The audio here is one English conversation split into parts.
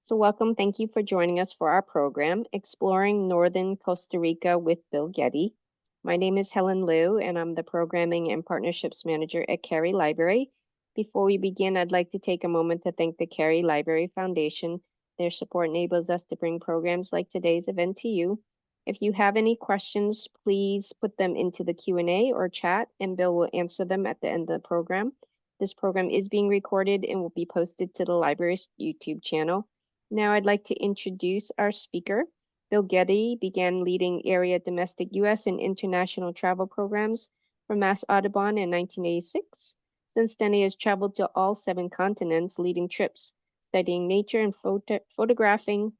So welcome, thank you for joining us for our program, Exploring Northern Costa Rica with Bill Gette. My name is Helen Liu, and I'm the Programming and Partnerships Manager at Cary Library. Before we begin, I'd like to take a moment to thank the Cary Library Foundation. Their support enables us to bring programs like today's event to you. If you have any questions, please put them into the Q&A or chat, and Bill will answer them at the end of the program. This program is being recorded and will be posted to the library's YouTube channel. Now I'd like to introduce our speaker. Bill Gette began leading area domestic U.S. and international travel programs for Mass Audubon in 1986. Since then, he has traveled to all 7 continents, leading trips, studying nature and photographing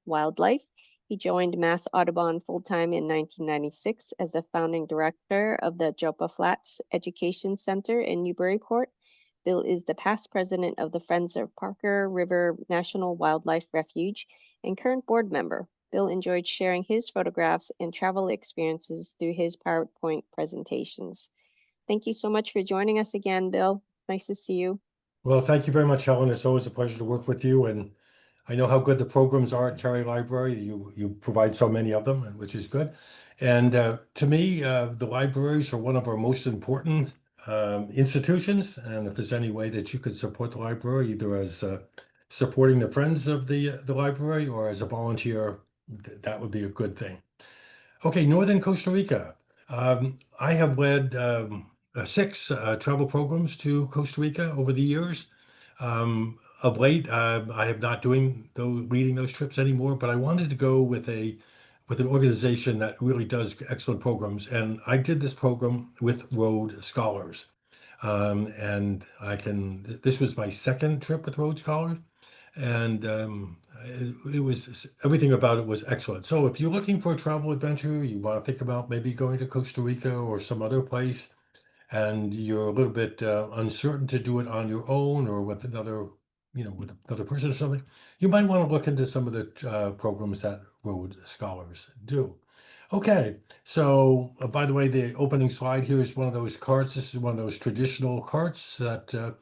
wildlife. He joined Mass Audubon full-time in 1996 as the founding director of the Jopa Flats Education Center in Newburyport. Bill is the past president of the Friends of Parker River National Wildlife Refuge and current board member. Bill enjoyed sharing his photographs and travel experiences through his PowerPoint presentations. Thank you so much for joining us again, Bill. Nice to see you. Well, thank you very much, Helen. It's always a pleasure to work with you, and I know how good the programs are at Cary Library. You provide so many of them, which is good. And to me, the libraries are one of our most important institutions. And if there's any way that you could support the library, either as supporting the friends of the library or as a volunteer, that would be a good thing. Okay, Northern Costa Rica. I have led 6 travel programs to Costa Rica over the years. Of late, I am not leading those trips anymore, but I wanted to go with an organization that really does excellent programs, and I did this program with Rhodes Scholars. And this was my 2nd trip with Rhodes Scholars, and it was everything about it was excellent. So if you're looking for a travel adventure, you want to think about maybe going to Costa Rica or some other place, and you're a little bit uncertain to do it on your own or with another, with another person or something, you might want to look into some of the programs that Rhodes Scholars do. Okay, so by the way, the opening slide here is one of those carts. This is one of those traditional carts that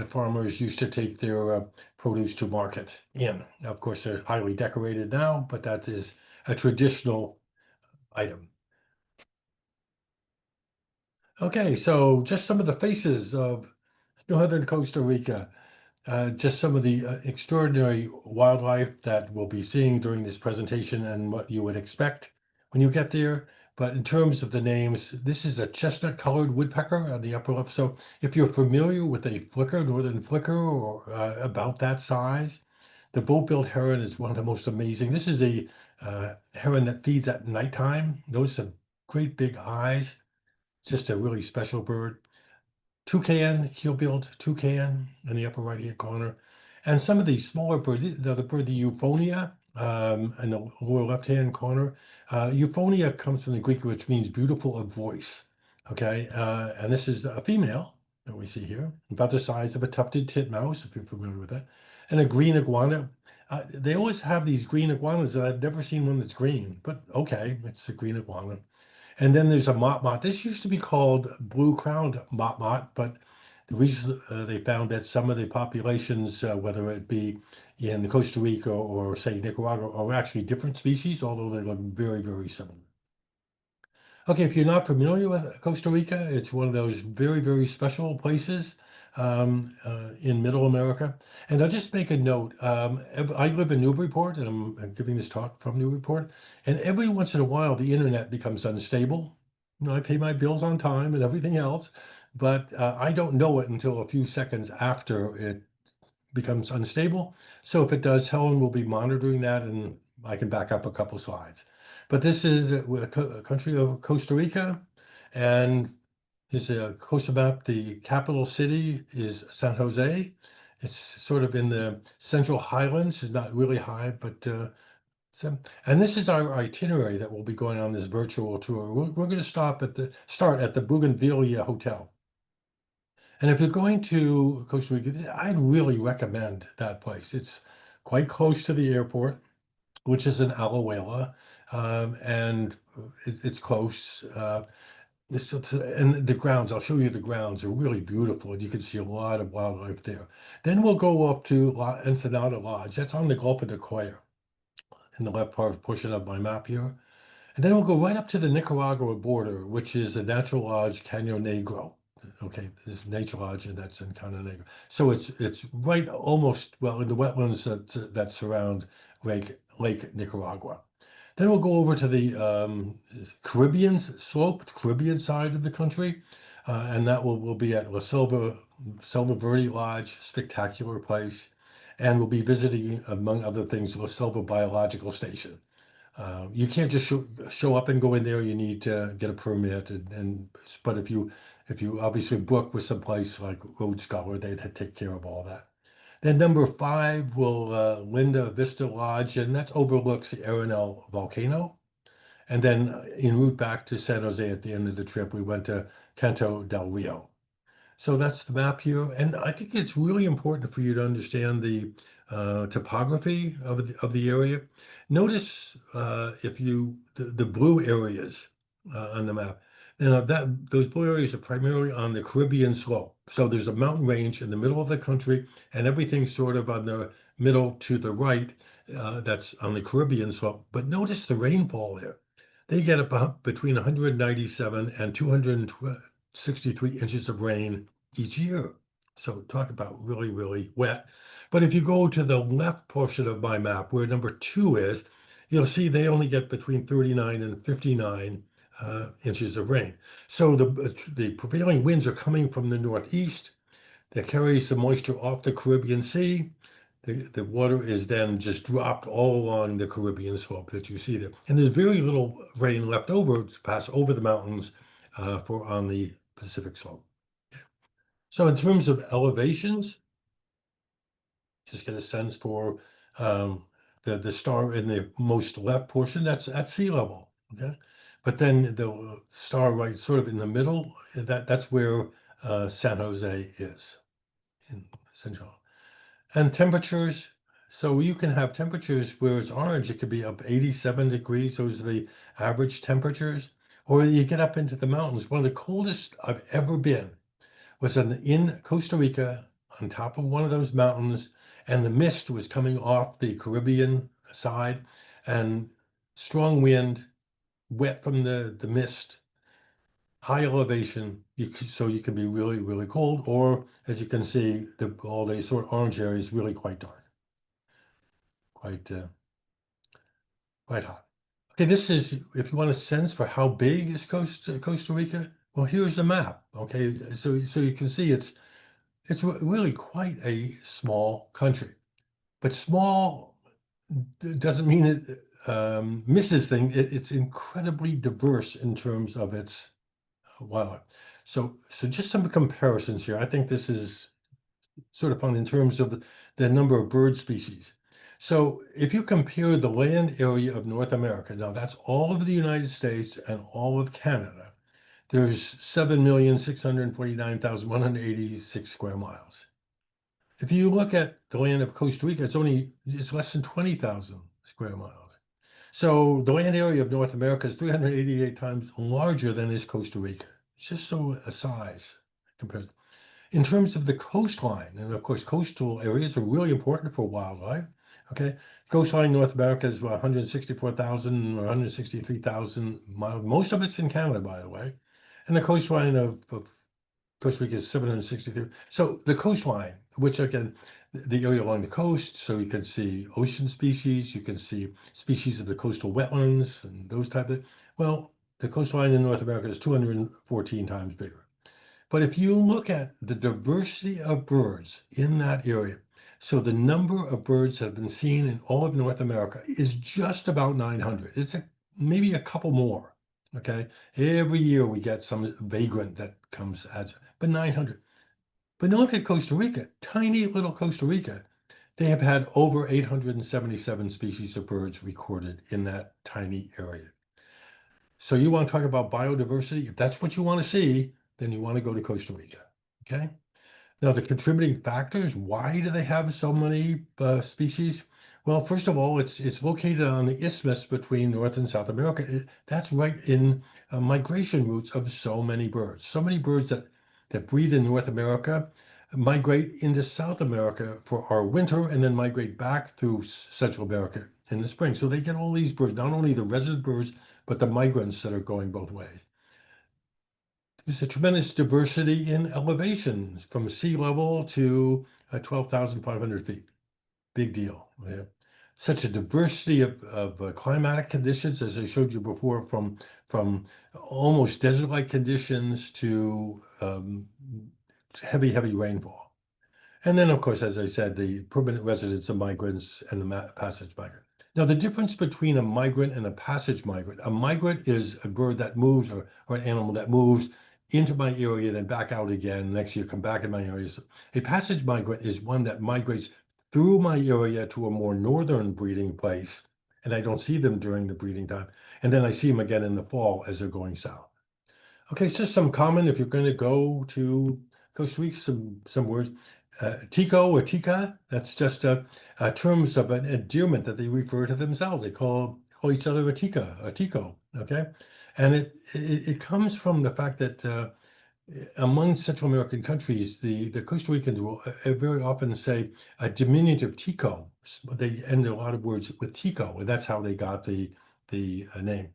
farmers used to take their produce to market in. Now, of course, they're highly decorated now, but that is a traditional item. Okay, so just some of the faces of northern Costa Rica. Just some of the extraordinary wildlife that we'll be seeing during this presentation and what you would expect when you get there. But in terms of the names, this is a chestnut-colored woodpecker on the upper left. So if you're familiar with a flicker, northern flicker, or about that size, the boat-billed heron is one of the most amazing. This is a heron that feeds at nighttime. Those have great big eyes. Just a really special bird. Toucan, keel-billed toucan in the upper right-hand corner. And some of these smaller birds, the bird, the euphonia, in the lower left-hand corner. Euphonia comes from the Greek, which means beautiful of voice. Okay, and this is a female that we see here, about the size of a tufted titmouse, if you're familiar with that. And a green iguana. They always have these green iguanas, and I've never seen one that's green, but okay, it's a green iguana. And then there's a motmot. This used to be called blue-crowned motmot, but the reason they found that some of the populations, whether it be in Costa Rica or say Nicaragua, are actually different species, although they look very, very similar. Okay, if you're not familiar with Costa Rica, it's one of those very, very special places in Middle America. And I'll just make a note. I live in Newburyport, and I'm giving this talk from Newburyport. And every once in a while, the internet becomes unstable. I pay my bills on time and everything else, but I don't know it until a few seconds after it becomes unstable. So if it does, Helen will be monitoring that, and I can back up a couple slides. But this is a country of Costa Rica, and here's a coastal map. The capital city is San Jose. It's sort of in the central highlands. It's not really high, but and this is our itinerary that we'll be going on this virtual tour. We're going to start at the Bougainvillea Hotel. And if you're going to Costa Rica, I'd really recommend that place. It's quite close to the airport, which is in Alajuela, and it's close. and the grounds, I'll show you the grounds are really beautiful, and you can see a lot of wildlife there. Then we'll go up to Ensenada Lodge. That's on the Gulf of Nicoya in the left portion of my map here. And then we'll go right up to the Nicaragua border, which is the Natural Lodge Caño Negro. Okay, this Nature Lodge, and that's in Caño Negro. So it's right almost, well, in the wetlands that surround Lake Nicaragua. Then we'll go over to the Caribbean slope, the Caribbean side of the country, and that will be at Selva Verde Lodge, spectacular place, and we'll be visiting, among other things, La Selva Biological Station. You can't just show up and go in there. You need to get a permit, but if you obviously book with some place like Road Scholar, they'd take care of all that. Then number 5 will Linda Vista Lodge, and that overlooks the Arenal volcano. And then en route back to San Jose at the end of the trip, we went to Canto del Rio. So that's the map here, and I think it's really important for you to understand the topography of the area. Notice the blue areas on the map. Those blue areas are primarily on the Caribbean slope. So there's a mountain range in the middle of the country, and everything's sort of on the middle to the right. That's on the Caribbean slope. But notice the rainfall there. They get about between 197 and 263 inches of rain each year. So talk about really, really wet. But if you go to the left portion of my map, where number 2 is, you'll see they only get between 39 and 59 inches of rain. So the prevailing winds are coming from the northeast. That carries the moisture off the Caribbean Sea. The water is then just dropped all along the Caribbean slope that you see there. And there's very little rain left over to pass over the mountains for on the Pacific slope. So in terms of elevations, just get a sense for the star in the most left portion, that's at sea level. Okay. But then the star right sort of in the middle, that's where San Jose is in Central. And temperatures, so you can have temperatures where it's orange, it could be up 87 degrees. Those are the average temperatures. Or you get up into the mountains. One of the coldest I've ever been was in Costa Rica on top of one of those mountains, and the mist was coming off the Caribbean side, and strong wind, wet from the mist, high elevation, so you can be really, really cold, or as you can see, all the sort of orange area is really quite dark, quite hot. Okay, this is, if you want a sense for how big is Costa Rica, well, here's the map. Okay, so you can see it's really quite a small country, but small doesn't mean it misses things. It's incredibly diverse in terms of its wildlife. So just some comparisons here. I think this is sort of fun in terms of the number of bird species. So if you compare the land area of North America, now that's all of the United States and all of Canada, there's 7,649,186 square miles. If you look at the land of Costa Rica, it's less than 20,000 square miles. So the land area of North America is 388 times larger than is Costa Rica. It's just so a size compared. In terms of the coastline, and of course, coastal areas are really important for wildlife. Okay, coastline North America is 164,000 or 163,000 miles. Most of it's in Canada, by the way, and the coastline of Costa Rica is 763. So the coastline, which again, the area along the coast, so you can see ocean species, you can see species of the coastal wetlands and those type of, well, the coastline in North America is 214 times bigger. But if you look at the diversity of birds in that area, so the number of birds that have been seen in all of North America is just about 900. It's maybe a couple more. Okay, every year we get some vagrant that comes adds, but 900. But look at Costa Rica, tiny little Costa Rica. They have had over 877 species of birds recorded in that tiny area. So you want to talk about biodiversity? If that's what you want to see, then you want to go to Costa Rica. Okay. Now the contributing factors, why do they have so many species? Well, first of all, it's located on the isthmus between North and South America. That's right in migration routes of so many birds. So many birds that breed in North America migrate into South America for our winter and then migrate back through Central America in the spring. So they get all these birds, not only the resident birds, but the migrants that are going both ways. There's a tremendous diversity in elevations from sea level to 12,500 feet. Big deal. Yeah. Such a diversity of climatic conditions, as I showed you before, from almost desert-like conditions to heavy, heavy rainfall. And then, of course, as I said, the permanent residents of migrants and the passage migrant. Now, the difference between a migrant and a passage migrant, a migrant is a bird that moves or an animal that moves into my area, then back out again. Next year, come back in my area. So a passage migrant is one that migrates through my area to a more northern breeding place, and I don't see them during the breeding time. And then I see them again in the fall as they're going south. Okay, it's just some common, if you're going to go to Costa Rica, some words. Tico or tica, that's just terms of an endearment that they refer to themselves. They call each other a tica, a tico, okay? And it comes from the fact that among Central American countries, the Costa Ricans will very often say a diminutive tico. They end a lot of words with tico, and that's how they got the name.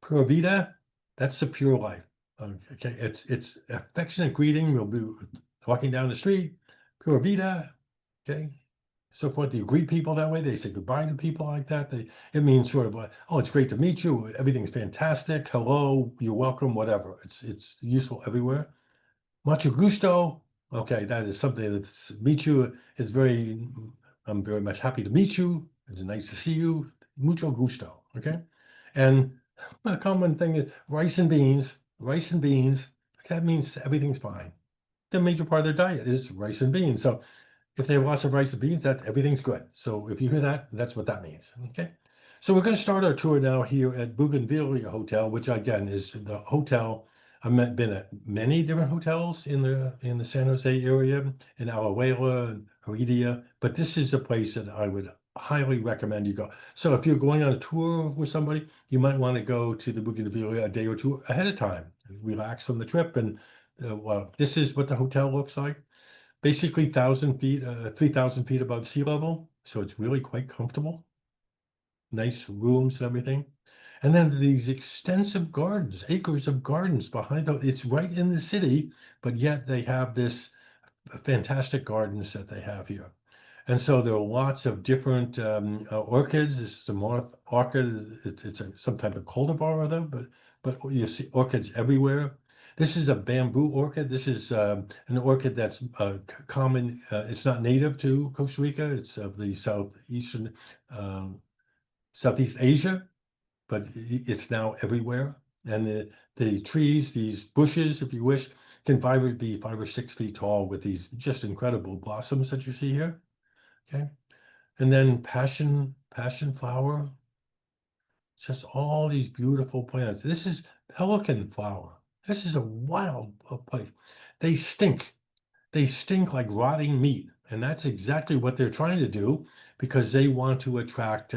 Pura vida, that's the pure life. Okay, it's affectionate greeting. We'll be walking down the street, pura vida, okay, so forth. You greet people that way. They say goodbye to people like that. It means sort of like, oh, it's great to meet you. Everything's fantastic. Hello, you're welcome. Whatever. It's useful everywhere. Mucho gusto. Okay, that is something that's meet you. It's very. I'm very much happy to meet you. It's nice to see you. Mucho gusto. Okay, and a common thing is rice and beans. Rice and beans. That means everything's fine. The major part of their diet is rice and beans. So if they have lots of rice and beans, that everything's good. So if you hear that, that's what that means. Okay. So we're going to start our tour now here at Bougainvillea Hotel, which again is the hotel. I've been at many different hotels in the San Jose area, in Alajuela and Heredia, but this is a place that I would highly recommend you go. So if you're going on a tour with somebody, you might want to go to the Bougainvillea a day or two ahead of time. Relax from the trip, and well, this is what the hotel looks like. Basically 1,000 feet, 3,000 feet above sea level. So it's really quite comfortable. Nice rooms and everything. And then these extensive gardens, acres of gardens behind it. It's right in the city, but yet they have this fantastic gardens that they have here. And so there are lots of different orchids. This is a moth orchid. It's some type of cultivar, though, but you see orchids everywhere. This is a bamboo orchid. This is an orchid that's common. It's not native to Costa Rica. It's of the Southeast Asia, but it's now everywhere. And the trees, these bushes, if you wish, can be 5 or 6 feet tall with these just incredible blossoms that you see here. Okay. And then passion flower, just all these beautiful plants. This is pelican flower. This is a wild place. They stink. They stink like rotting meat. And that's exactly what they're trying to do because they want to attract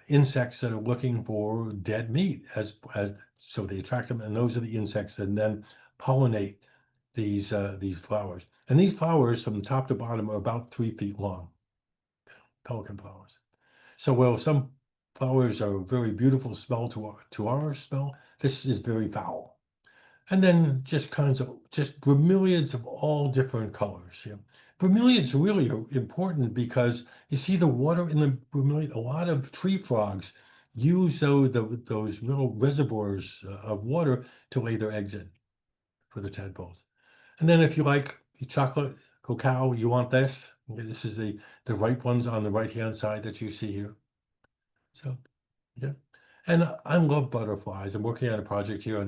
insects that are looking for dead meat. So they attract them, and those are the insects that then pollinate these flowers. And these flowers, from top to bottom, are about 3 feet long. Pelican flowers. So while some flowers are very beautiful smell to our smell, this is very foul. And then just bromeliads of all different colors. Yeah. Bromeliads really are important because you see the water in the bromeliad. A lot of tree frogs use those little reservoirs of water to lay their eggs in for the tadpoles. And then if you like chocolate cacao, you want this. This is the ripe ones on the right-hand side that you see here. So, yeah. And I love butterflies. I'm working on a project here on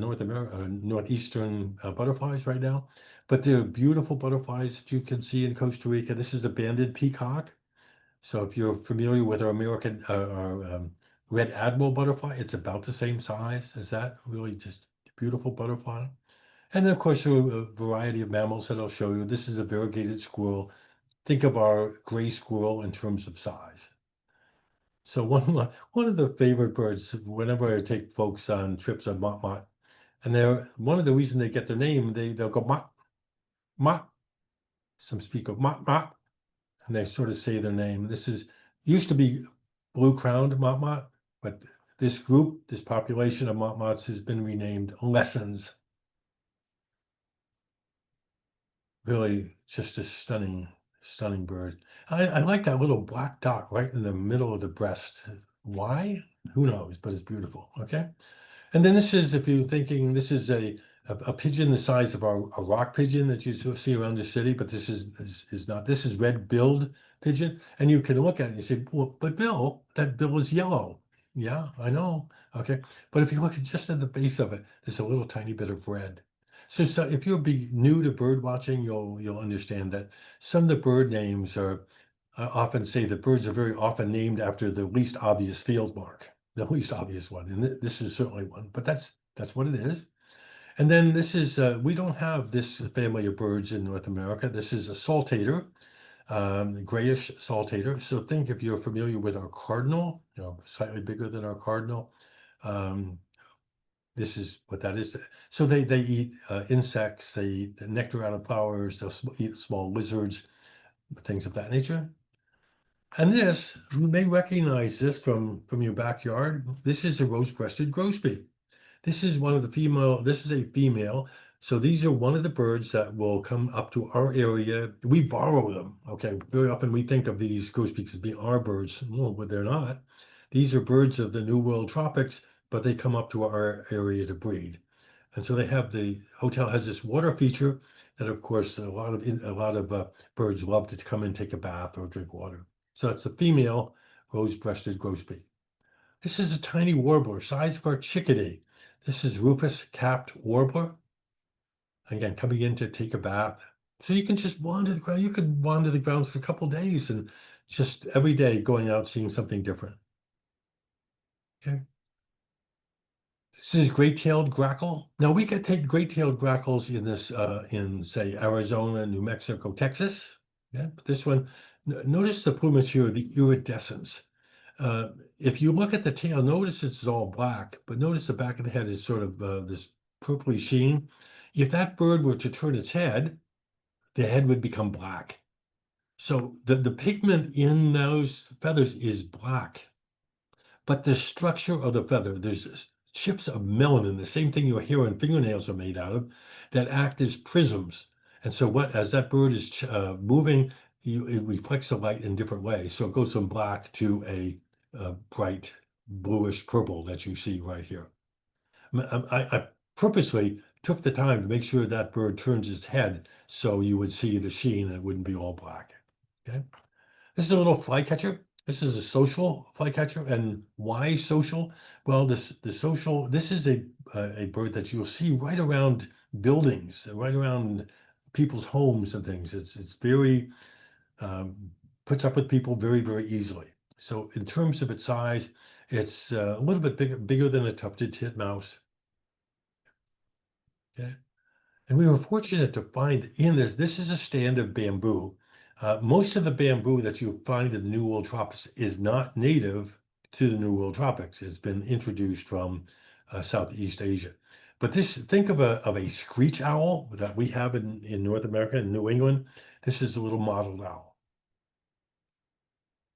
northeastern butterflies right now. But they're beautiful butterflies that you can see in Costa Rica. This is a banded peacock. So if you're familiar with our American red admiral butterfly, it's about the same size as that. Really just beautiful butterfly. And then, of course, there are a variety of mammals that I'll show you. This is a variegated squirrel. think of our gray squirrel in terms of size. So one of the favorite birds, whenever I take folks on trips on mott, and they're one of the reasons they get their name, they'll go mott, mott. Some speak of mott, and they sort of say their name. This is used to be blue-crowned mott, but this group, this population of motts has been renamed lessons. Really just a stunning bird. I like that little black dot right in the middle of the breast. Why? Who knows, but it's beautiful, okay? And then this is, if you're thinking, this is a pigeon the size of a rock pigeon that you see around the city, but this is not. This is red-billed pigeon, and you can look at it and you say, well, but Bill, that bill is yellow. Yeah, I know, okay? But if you look at just at the base of it, there's a little tiny bit of red. So if you're new to bird watching, you'll understand that some of the bird names are, I often say that birds are very often named after the least obvious field mark, the least obvious one, and this is certainly one. But that's what it is. And then this is we don't have this family of birds in North America. This is a saltator, grayish saltator. So think if you're familiar with our cardinal, slightly bigger than our cardinal. This is what that is. So they eat insects, they eat the nectar out of flowers, they'll eat small lizards, things of that nature. And this, you may recognize this from your backyard. This is a rose-breasted grosbeak. This is one of the this is a female. So these are one of the birds that will come up to our area. We borrow them, okay? Very often we think of these grosbeaks as being our birds. Well, but they're not. These are birds of the New World tropics, but they come up to our area to breed. And so the hotel has this water feature that, of course, a lot of birds love to come and take a bath or drink water. So that's the female rose-breasted grosbeak. This is a tiny warbler, size of our chickadee. This is rufous-capped warbler. Again, coming in to take a bath. So you can just wander the ground. You could wander the grounds for a couple of days and just every day going out seeing something different. Okay. This is gray-tailed grackle. Now we could take gray-tailed grackles in this in say Arizona, New Mexico, Texas. Yeah, but this one, notice the plumage here, the iridescence. If you look at the tail, notice it's all black, but notice the back of the head is sort of this purpley sheen. If that bird were to turn its head, the head would become black. So the pigment in those feathers is black. But the structure of the feather, there's chips of melanin, the same thing your hair and fingernails are made out of, that act as prisms. And so as that bird is moving, it reflects the light in different ways. So it goes from black to a bright bluish purple that you see right here. I purposely took the time to make sure that bird turns its head so you would see the sheen and it wouldn't be all black. Okay. This is a little flycatcher. This is a social flycatcher. And why social? Well, this is a bird that you'll see right around buildings, right around people's homes and things. It's very puts up with people very, very easily. So in terms of its size, it's a little bit bigger than a tufted titmouse. Okay. And we were fortunate to find in this is a stand of bamboo. Most of the bamboo that you find in the New World tropics is not native to the New World tropics. It's been introduced from Southeast Asia. But think of a screech owl that we have in North America, in New England. This is a little mottled owl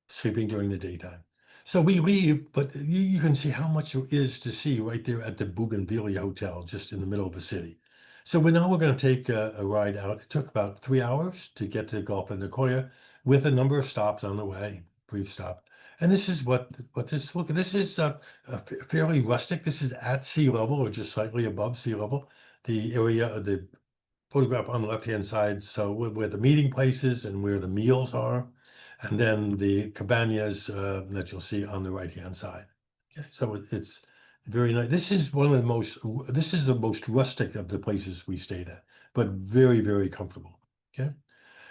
sleeping during the daytime. So we leave, but you can see how much there is to see right there at the Bougainvillea Hotel, just in the middle of the city. So now we're going to take a ride out. It took about 3 hours to get to the Gulf of Nicoya with a number of stops on the way, brief stop. And this is what this look. This is fairly rustic. This is at sea level or just slightly above sea level. The area of the photograph on the left-hand side, so where the meeting places and where the meals are, and then the cabanas that you'll see on the right-hand side. Okay, so it's very nice. This is the most rustic of the places we stayed at, but very, very comfortable. Okay,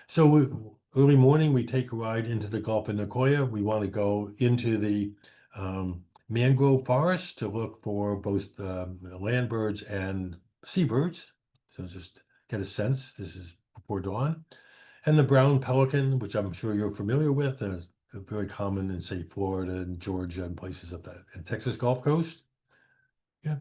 so early morning we take a ride into the Gulf of Nicoya. We want to go into the mangrove forest to look for both land birds and seabirds. So just get a sense. This is before dawn. And the brown pelican, which I'm sure you're familiar with, and is very common in, say, Florida and Georgia and places of that, and Texas Gulf Coast. Yeah.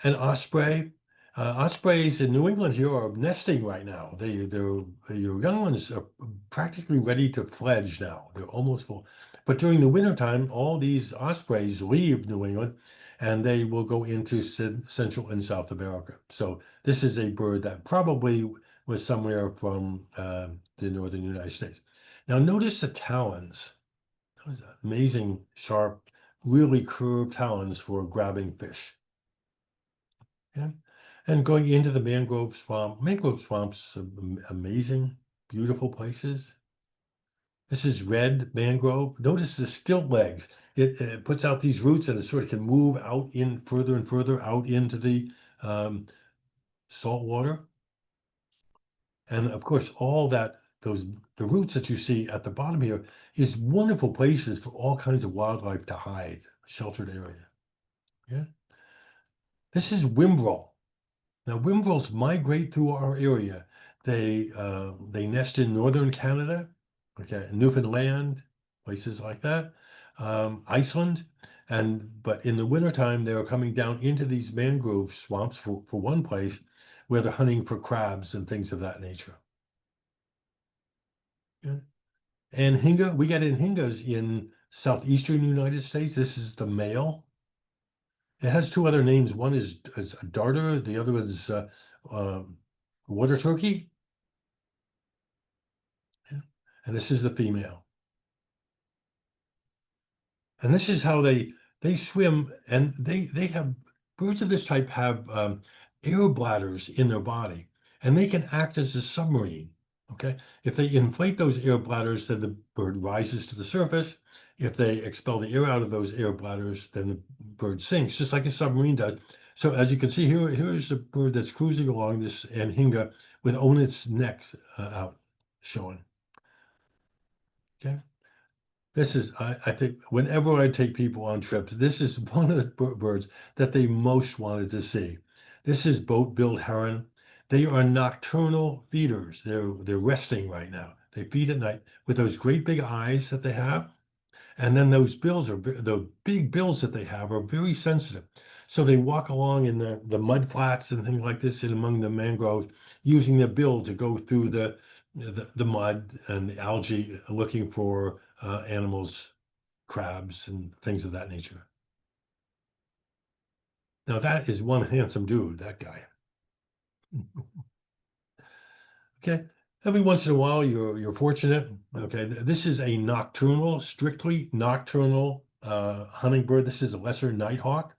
And osprey. Ospreys in New England here are nesting right now. Your young ones are practically ready to fledge now. They're almost full. But during the wintertime, all these ospreys leave New England and they will go into Central and South America. So this is a bird that probably was somewhere from the northern United States. Now notice the talons. Those amazing, sharp, really curved talons for grabbing fish. Yeah. And going into the mangrove swamp, mangrove swamps are amazing, beautiful places. This is red mangrove. Notice the stilt legs. It puts out these roots and it sort of can move out in further and further out into the salt water. And of course, all that, the roots that you see at the bottom here is wonderful places for all kinds of wildlife to hide, sheltered area. Yeah. This is whimbrel. Now, whimbrels migrate through our area. They nest in northern Canada, okay, Newfoundland, places like that, Iceland, but in the wintertime, they are coming down into these mangrove swamps for one place where they're hunting for crabs and things of that nature. Yeah. And hinga, we get hingas in southeastern United States. This is the male. It has two other names. One is a darter. The other is water turkey. Yeah. And this is the female. And this is how they swim. And they have, birds of this type have air bladders in their body. And they can act as a submarine. Okay. If they inflate those air bladders, then the bird rises to the surface. If they expel the air out of those air bladders, then the bird sinks, just like a submarine does. So as you can see here, here is a bird that's cruising along this anhinga with only its neck out, showing. Okay. This is, I think, whenever I take people on trips, this is one of the birds that they most wanted to see. This is boat-billed heron. They are nocturnal feeders. They're resting right now. They feed at night with those great big eyes that they have. And then those bills the big bills that they have are very sensitive. So they walk along in the mud flats and things like this and among the mangroves, using their bill to go through the mud and the algae, looking for animals, crabs, and things of that nature. Now that is one handsome dude, that guy. Okay. Every once in a while, you're fortunate. Okay, this is a nocturnal, strictly nocturnal hunting bird. This is a lesser nighthawk.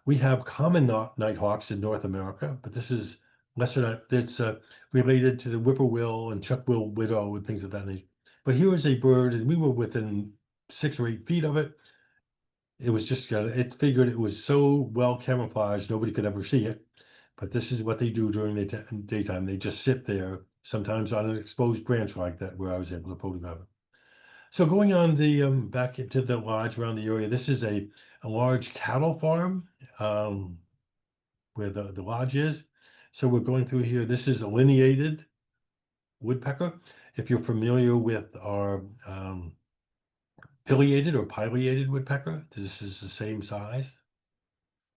We have common nighthawks in North America, but this is lesser. It's related to the whippoorwill and chuckbill widow and things of that nature. But here is a bird, and we were within 6 or 8 feet of it. It was just it figured it was so well camouflaged, nobody could ever see it. But this is what they do during the daytime. They just sit there, sometimes on an exposed branch like that, where I was able to photograph it. So going on the back into the lodge around the area, this is a large cattle farm where the lodge is. So we're going through here. This is a lineated woodpecker. If you're familiar with our pileated or pileated woodpecker, this is the same size.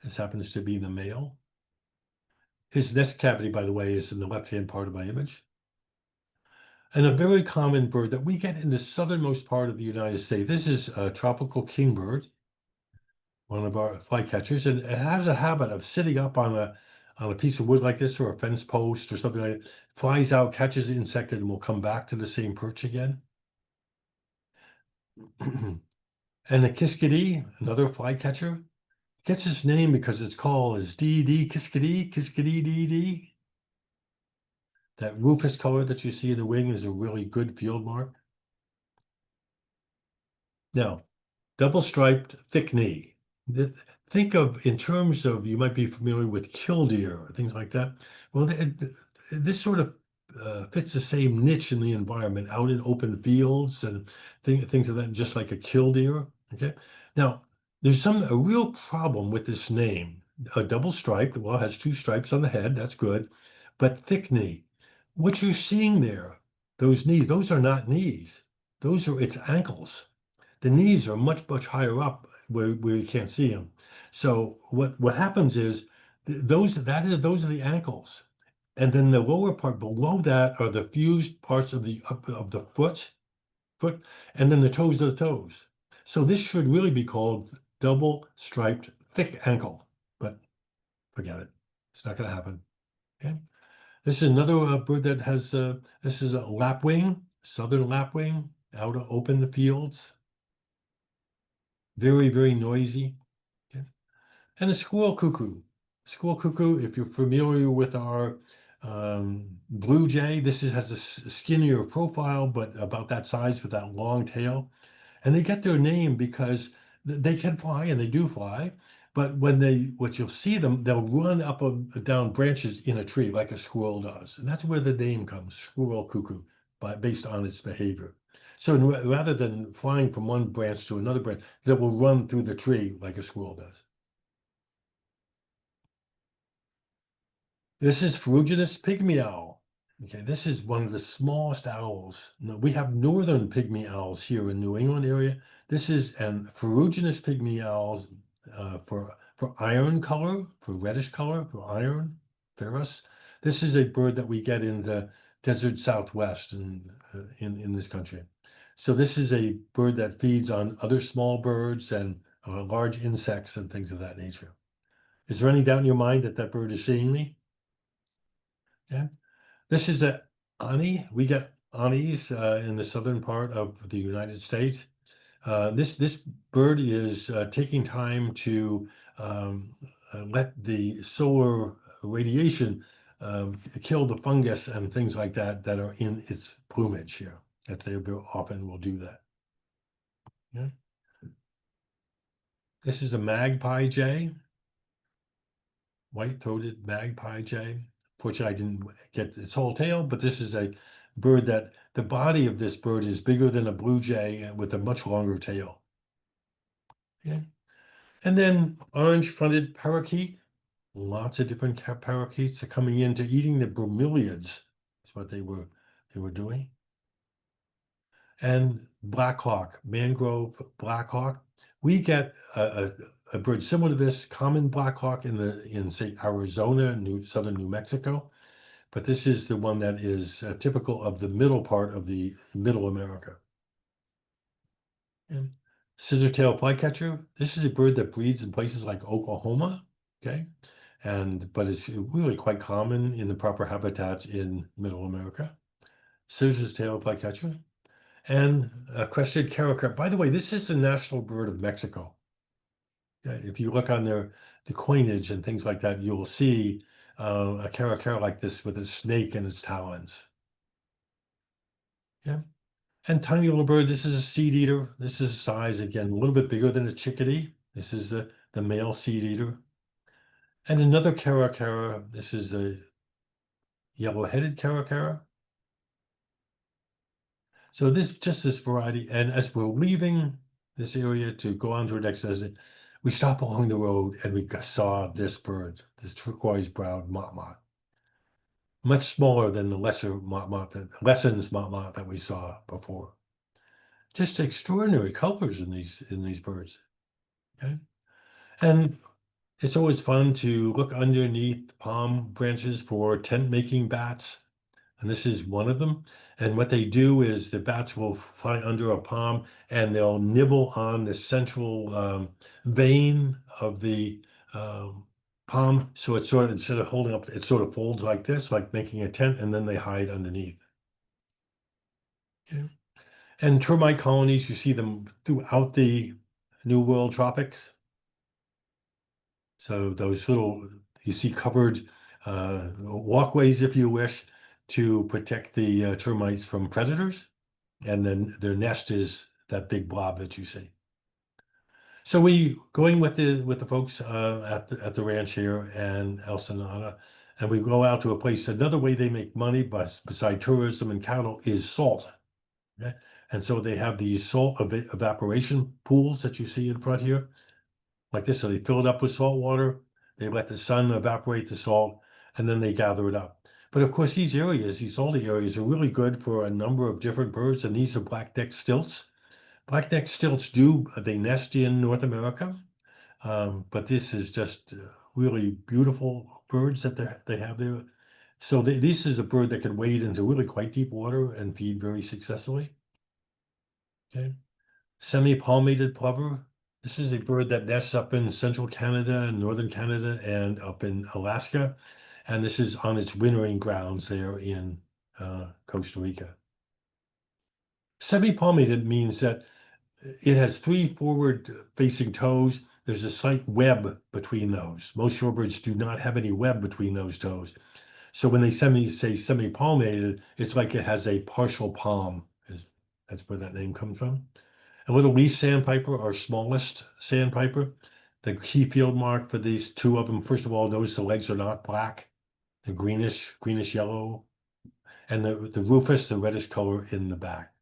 This happens to be the male. His nest cavity, by the way, is in the left-hand part of my image. And a very common bird that we get in the southernmost part of the United States. This is a tropical kingbird, one of our flycatchers, and it has a habit of sitting up on a piece of wood like this or a fence post or something like that, flies out, catches the insect, and will come back to the same perch again. And the kiskadee, another flycatcher, gets its name because its call is dee kiskadee, kiskadee dee. That rufous color that you see in the wing is a really good field mark. Now, double-striped thick knee. Think of, in terms of, you might be familiar with killdeer or things like that. Well, this sort of fits the same niche in the environment, out in open fields and things of that, just like a killdeer. Okay. Now, there's a real problem with this name. A double-striped, well, it has 2 stripes on the head. That's good. But thick knee. What you're seeing there those knees, those are not knees. Those are its ankles. The knees are much, much higher up where you can't see them. So what happens is those are the ankles. And then the lower part below that are the fused parts of the foot, and then the toes of the toes. So this should really be called double striped thick ankle, but forget it. It's not going to happen. Okay. This is another bird that has, this is a lapwing, southern lapwing, out open the fields. Very, very noisy. Okay. And a squirrel cuckoo. Squirrel cuckoo, if you're familiar with our blue jay, has a skinnier profile, but about that size with that long tail. And they get their name because they can fly, and they do fly. But what you'll see them, they'll run up down branches in a tree like a squirrel does. And that's where the name comes, squirrel cuckoo, based on its behavior. So rather than flying from one branch to another branch, they will run through the tree like a squirrel does. This is Ferruginous Pygmy-owl. Okay, this is one of the smallest owls. No, we have northern pygmy owls here in New England area. This is an Ferruginous Pygmy-owls for iron color, for reddish color, for iron, ferrous. This is a bird that we get in the desert Southwest in this country. So this is a bird that feeds on other small birds and large insects and things of that nature. Is there any doubt in your mind that that bird is seeing me? Yeah. This is a ani. We get anis in the southern part of the United States. This bird is taking time to let the solar radiation kill the fungus and things like that that are in its plumage here. That they very often will do that. Yeah. This is a magpie jay, white-throated magpie jay. Fortunately, I didn't get its whole tail, but this is a bird that the body of this bird is bigger than a blue jay with a much longer tail. Yeah. And then orange-fronted parakeet. Lots of different parakeets are coming in to eating the bromeliads. That's what they were doing. And blackhawk, mangrove blackhawk. We get a bird similar to this, common blackhawk in say Arizona, southern New Mexico. But this is the one that is typical of the middle part of the middle America. And scissor-tailed flycatcher. This is a bird that breeds in places like Oklahoma, okay? But it's really quite common in the proper habitats in middle America. Scissor-tailed flycatcher. And a crested caracal. By the way, this is the national bird of Mexico. Okay? If you look on the coinage and things like that, you'll see a caracal like this with a snake in its talons. Yeah. And tiny little bird, this is a seed eater. This is a size, again, a little bit bigger than a chickadee. This is the male seed eater. And another caracal, this is the yellow-headed caracal. So this variety, and as we're leaving this area to go on to our next destination, we stop along the road and we saw this bird, this turquoise-browed motmot. Much smaller than the lesser motmot, Lesson's motmot that we saw before. Just extraordinary colors in these birds. Okay. And it's always fun to look underneath palm branches for tent-making bats. And this is one of them. And what they do is the bats will fly under a palm and they'll nibble on the central vein of the palm. So it's sort of, instead of holding up, it sort of folds like this, like making a tent, and then they hide underneath. Okay. And termite colonies, you see them throughout the New World tropics. So those little, you see covered walkways, if you wish, to protect the termites from predators. And then their nest is that big blob that you see. So we going with the folks at the ranch here and El Senada, and we go out to a place. Another way they make money, beside tourism and cattle, is salt. Okay? And so they have these salt evaporation pools that you see in front here, like this. So they fill it up with salt water. They let the sun evaporate the salt, and then they gather it up. But of course, these areas, these salty areas, are really good for a number of different birds, and these are black-necked stilts. Black-necked stilts they nest in North America, but this is just really beautiful birds that they have there. So this is a bird that can wade into really quite deep water and feed very successfully. Okay. Semi-palmated plover. This is a bird that nests up in central Canada and northern Canada and up in Alaska. And this is on its wintering grounds there in Costa Rica. Semi-palmated means that it has 3 forward-facing toes. There's a slight web between those. Most shorebirds do not have any web between those toes. So when they say semi-palmated, it's like it has a partial palm. That's where that name comes from. A little leaf sandpiper, our smallest sandpiper. The key field mark for these 2 of them, first of all, notice the legs are not black. They're greenish yellow. And the rufous, the reddish color in the back.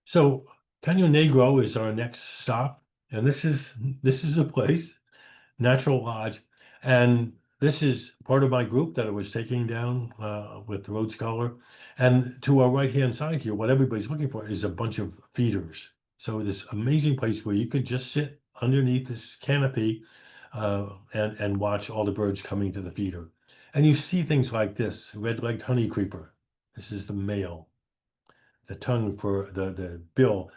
So Caño Negro is our next stop. And this is a place, Natural Lodge. And this is part of my group that I was taking down with the Rhodes Scholar. And to our right-hand side here, what everybody's looking for is a bunch of feeders. So this amazing place where you could just sit underneath this canopy and watch all the birds coming to the feeder. And you see things like this, red-legged honeycreeper. This is the male. The tongue for the bill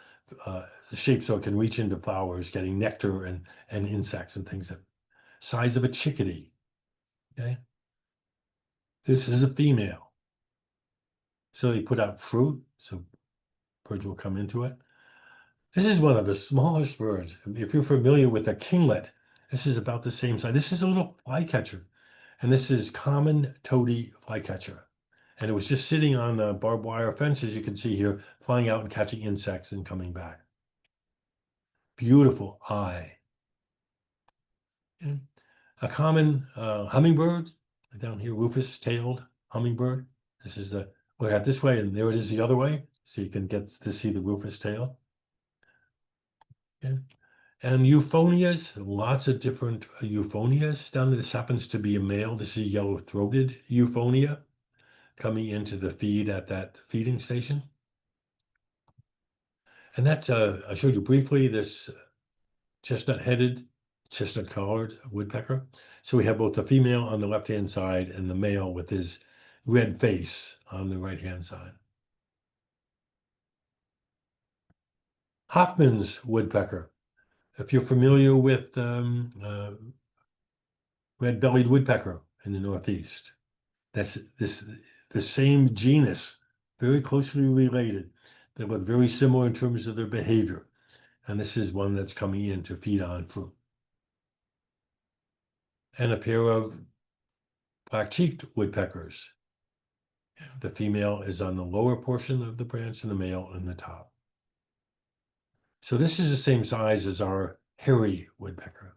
shaped so it can reach into flowers, getting nectar and insects and things that size of a chickadee. Okay. This is a female. So they put out fruit, so birds will come into it. This is one of the smallest birds. If you're familiar with a kinglet, this is about the same size. This is a little flycatcher, and this is common toady flycatcher. And it was just sitting on a barbed wire fence, as you can see here, flying out and catching insects and coming back. Beautiful eye. And a common hummingbird, down here, rufous-tailed hummingbird. This is look at this way, and there it is the other way, so you can get to see the rufous tail. Okay. And euphonias, lots of different euphonias. Down there, this happens to be a male. This is a yellow-throated euphonia coming into the feed at that feeding station. And that, I showed you briefly, this chestnut-headed, chestnut-collared woodpecker. So we have both the female on the left-hand side and the male with his red face on the right-hand side. Hoffman's woodpecker. If you're familiar with red-bellied woodpecker in the Northeast, that's the same genus, very closely related. They look very similar in terms of their behavior. And this is one that's coming in to feed on fruit. And a pair of black-cheeked woodpeckers. The female is on the lower portion of the branch and the male on the top. So this is the same size as our hairy woodpecker.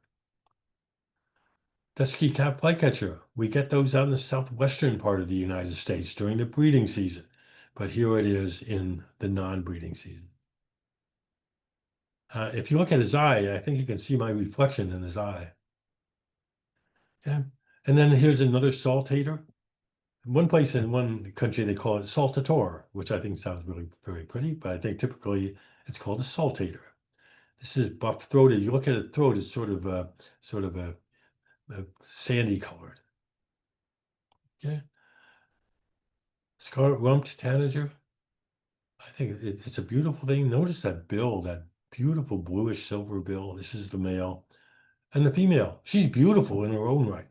Dusky cap flycatcher. We get those out in the southwestern part of the United States during the breeding season, but here it is in the non-breeding season. If you look at his eye, I think you can see my reflection in his eye. Yeah. And then here's another saltator. One place in one country, they call it saltator, which I think sounds really very pretty, but I think typically it's called a saltator. This is buff-throated. You look at its throat, it's sort of a sandy colored. Okay. Scarlet-rumped tanager. I think it's a beautiful thing. Notice that bill, that beautiful bluish silver bill. This is the male. And the female, she's beautiful in her own right.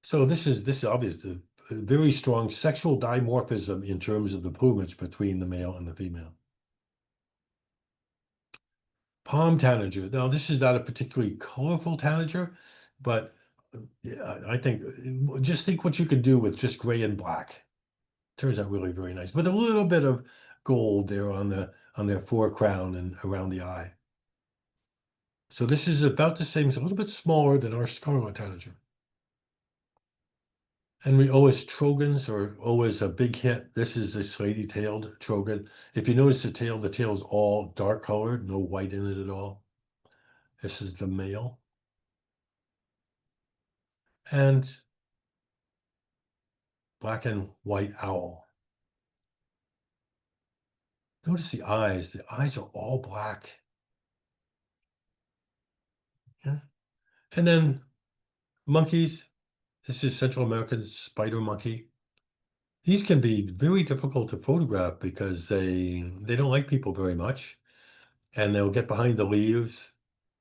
So this is obviously a very strong sexual dimorphism in terms of the plumage between the male and the female. Palm tanager. Now, this is not a particularly colorful tanager, but I think just think what you could do with just gray and black. Turns out really very nice, with a little bit of gold there on their forecrown and around the eye. So this is about the same, it's a little bit smaller than our scarlet tanager. And we always trogons are always a big hit. This is a slaty-tailed trogon. If you notice the tail is all dark colored, no white in it at all. This is the male. and black and white owl. Notice the eyes. The eyes are all black. Yeah. And then monkeys. This is Central American spider monkey. These can be very difficult to photograph because they don't like people very much, and they'll get behind the leaves.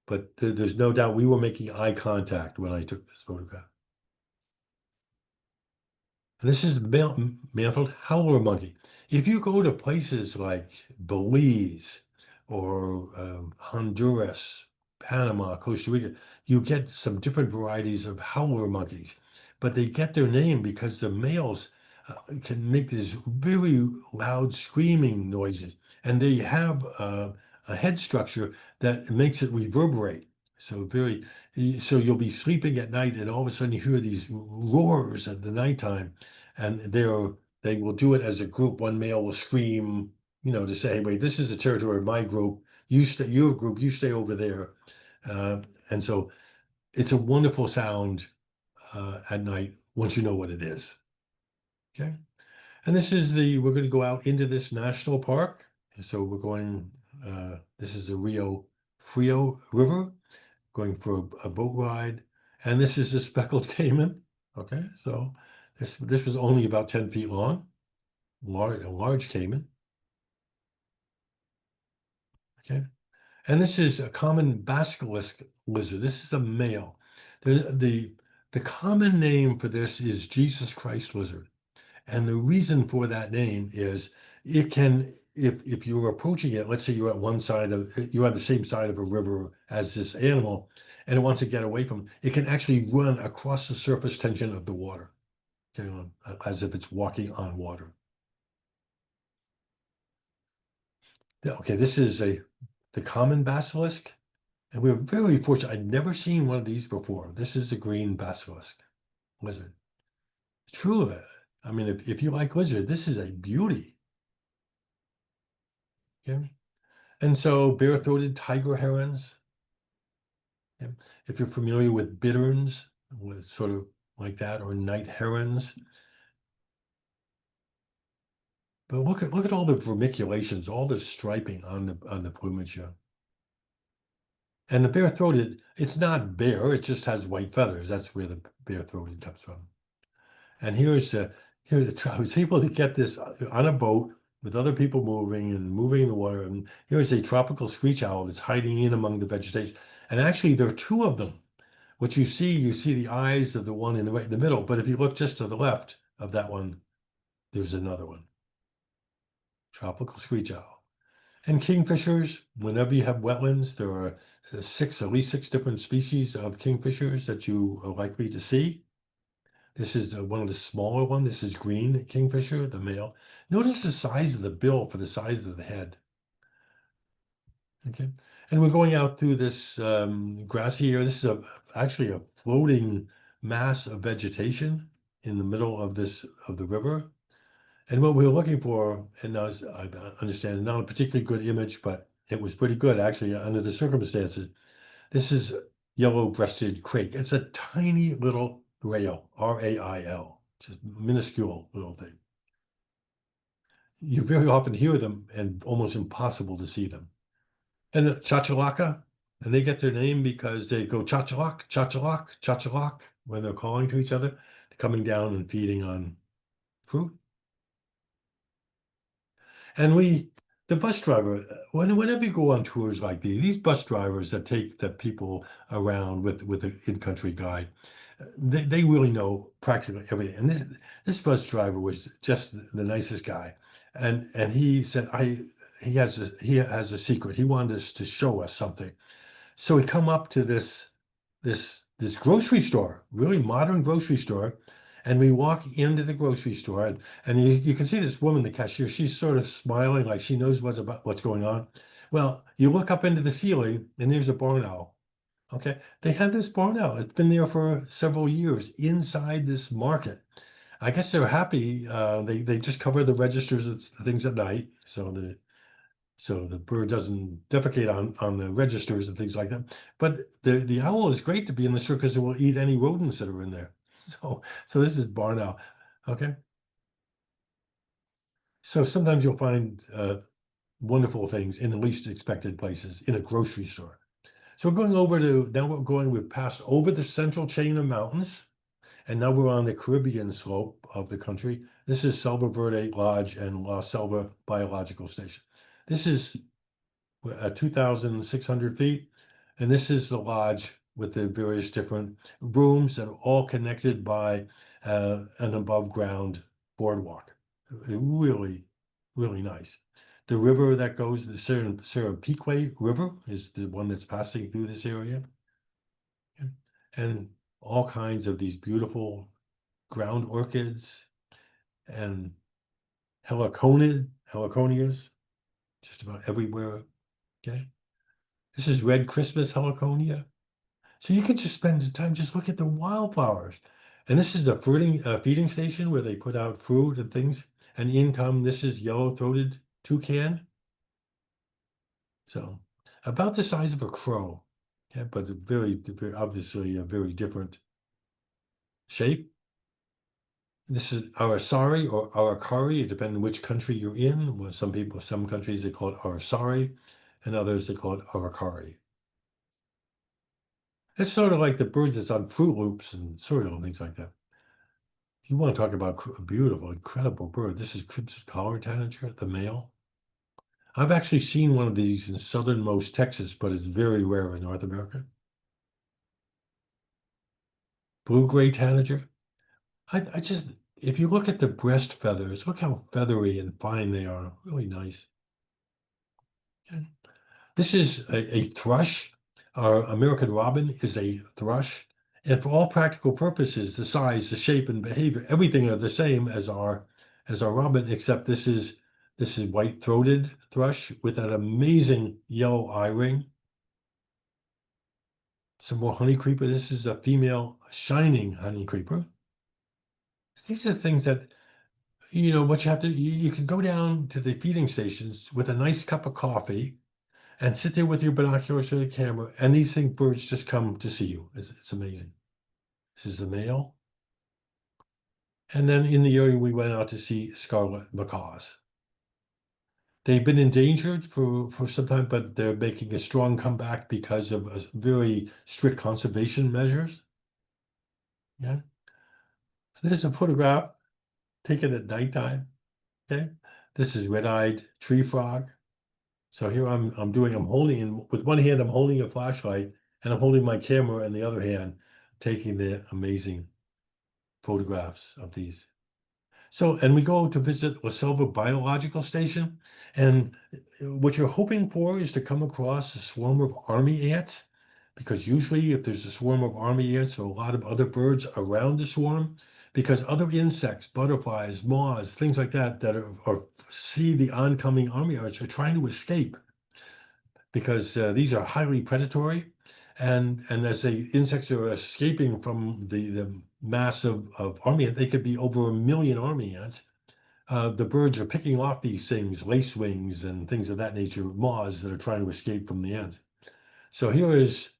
But there's no doubt we were making eye contact when I took this photograph. And this is Mantled Howler Monkey. If you go to places like Belize or Honduras, Panama, Costa Rica, you get some different varieties of howler monkeys, but they get their name because the males can make these very loud screaming noises, and they have a head structure that makes it reverberate. So so you'll be sleeping at night, and all of a sudden you hear these roars at the nighttime, and they will do it as a group. One male will scream, to say, "Hey, wait, this is the territory of my group. Your group, you stay over there." And so it's a wonderful sound at night once you know what it is. Okay. And we're going to go out into this national park. So we're going, this is the Rio Frio River, going for a boat ride. And this is the speckled caiman. Okay, so this was only about 10 feet long, a large caiman. Okay, and this is a common basilisk lizard. This is a male. The common name for this is Jesus Christ lizard. And the reason for that name is it can, if you're approaching it, let's say you're on the same side of a river as this animal, and it wants to get away from it, can actually run across the surface tension of the water, as if it's walking on water. Okay, this is the common basilisk, and we're very fortunate. I'd never seen one of these before. This is the green basilisk lizard. It's true. I mean, if you like lizard, this is a beauty. Okay. And so bare-throated tiger herons, yeah. If you're familiar with bitterns, with sort of like that, or night herons. But look at all the vermiculations, all the striping on the plumage here. And the bare-throated, it's not bare, it just has white feathers. That's where the bare-throated comes from. And I was able to get this on a boat with other people moving in the water. And here's a tropical screech owl that's hiding in among the vegetation. And actually, there are two of them. What you see the eyes of the one right in the middle. But if you look just to the left of that one, there's another one. Tropical screech owl. And kingfishers, whenever you have wetlands, there are at least six different species of kingfishers that you are likely to see. This is one of the smaller ones. This is green kingfisher, the male. Notice the size of the bill for the size of the head. Okay, and we're going out through this grassy area. This is actually a floating mass of vegetation in the middle of the river. And what we were looking for, and I understand not a particularly good image, but it was pretty good actually under the circumstances. This is yellow-breasted crake. It's a tiny little rail, R-A-I-L, just minuscule little thing. You very often hear them and almost impossible to see them. And the chachalaca, and they get their name because they go chachalak, chachalak, chachalak when they're calling to each other, coming down and feeding on fruit. And the bus driver, whenever you go on tours like these bus drivers that take the people around with the in-country guide, they really know practically everything. And this bus driver was just the nicest guy, and he said he has a secret. He wanted us to show us something. So we come up to this grocery store, really modern grocery store, and we walk into the grocery store, and you can see this woman, the cashier, she's sort of smiling like she knows what's going on. Well, you look up into the ceiling, and there's a barn owl. Okay, they had this barn owl. It's been there for several years inside this market. I guess they're happy. They just cover the registers of things at night, so so the bird doesn't defecate on the registers and things like that. But the owl is great to be in the store because it will eat any rodents that are in there. So this is barn owl. Okay. So sometimes you'll find wonderful things in the least expected places in a grocery store. So we've passed over the central chain of mountains, and now we're on the Caribbean slope of the country. This is Selva Verde Lodge and La Selva Biological Station. This is 2,600 feet, and this is the lodge with the various different rooms that are all connected by an above ground boardwalk. Really, really nice. The river that goes, the Serapikwe River, is the one that's passing through this area. And all kinds of these beautiful ground orchids and heliconias, just about everywhere. Okay. This is red Christmas heliconia. So you can just spend the time, just look at the wildflowers. And this is the feeding station where they put out fruit and things. And in come, this is yellow-throated toucan. So about the size of a crow, yeah, but very obviously a very different shape. This is aracari or aracari, depending on which country you're in. Well, some countries, they call it aracari, and others, they call it aracari. It's sort of like the bird that's on Fruit Loops and cereal and things like that. If you want to talk about a beautiful, incredible bird, this is crimson collar tanager, the male. I've actually seen one of these in southernmost Texas, but it's very rare in North America. Blue-gray tanager. If you look at the breast feathers, look how feathery and fine they are. Really nice. And this is a thrush. Our American robin is a thrush. And for all practical purposes, the size, the shape, and behavior, everything are the same as our robin, except this is white-throated thrush with that amazing yellow eye ring. Some more honey creeper. This is a female shining honey creeper. These are things that, what you have to, you can go down to the feeding stations with a nice cup of coffee and sit there with your binoculars or the camera, and birds just come to see you. It's amazing. This is the male. And then in the area, we went out to see scarlet macaws. They've been endangered for some time, but they're making a strong comeback because of very strict conservation measures. Yeah. There's a photograph taken at nighttime. Okay. This is red-eyed tree frog. So here I'm holding, with one hand, I'm holding a flashlight, and I'm holding my camera in the other hand, taking the amazing photographs of these. So, and we go to visit La Selva Biological Station, and what you're hoping for is to come across a swarm of army ants, because usually if there's a swarm of army ants, there are a lot of other birds around the swarm, because other insects, butterflies, moths, things like that, see the oncoming army ants are trying to escape, because these are highly predatory. And as the insects are escaping from the mass of army ants, they could be over 1 million army ants. The birds are picking off these things, lacewings and things of that nature, moths that are trying to escape from the ants. So here's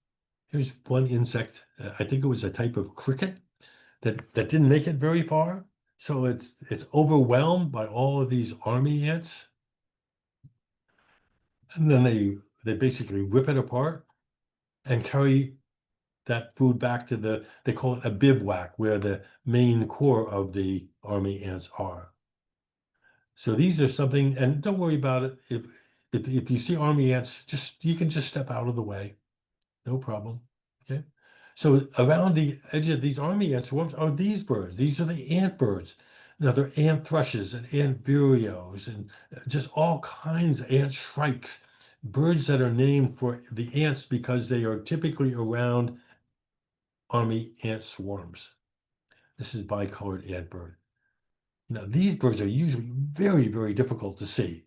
one insect. I think it was a type of cricket that didn't make it very far. So it's overwhelmed by all of these army ants. And then they basically rip it apart and carry that food back to they call it a bivouac, where the main core of the army ants are. So these are something, and don't worry about it. If you see army ants, you can just step out of the way, no problem. Okay. So around the edge of these army ant swarms are these birds. These are the ant birds. Now they're ant thrushes and ant vireos and just all kinds of ant shrikes, birds that are named for the ants because they are typically around army ant swarms. This is bicolored ant bird. Now, these birds are usually very, very difficult to see,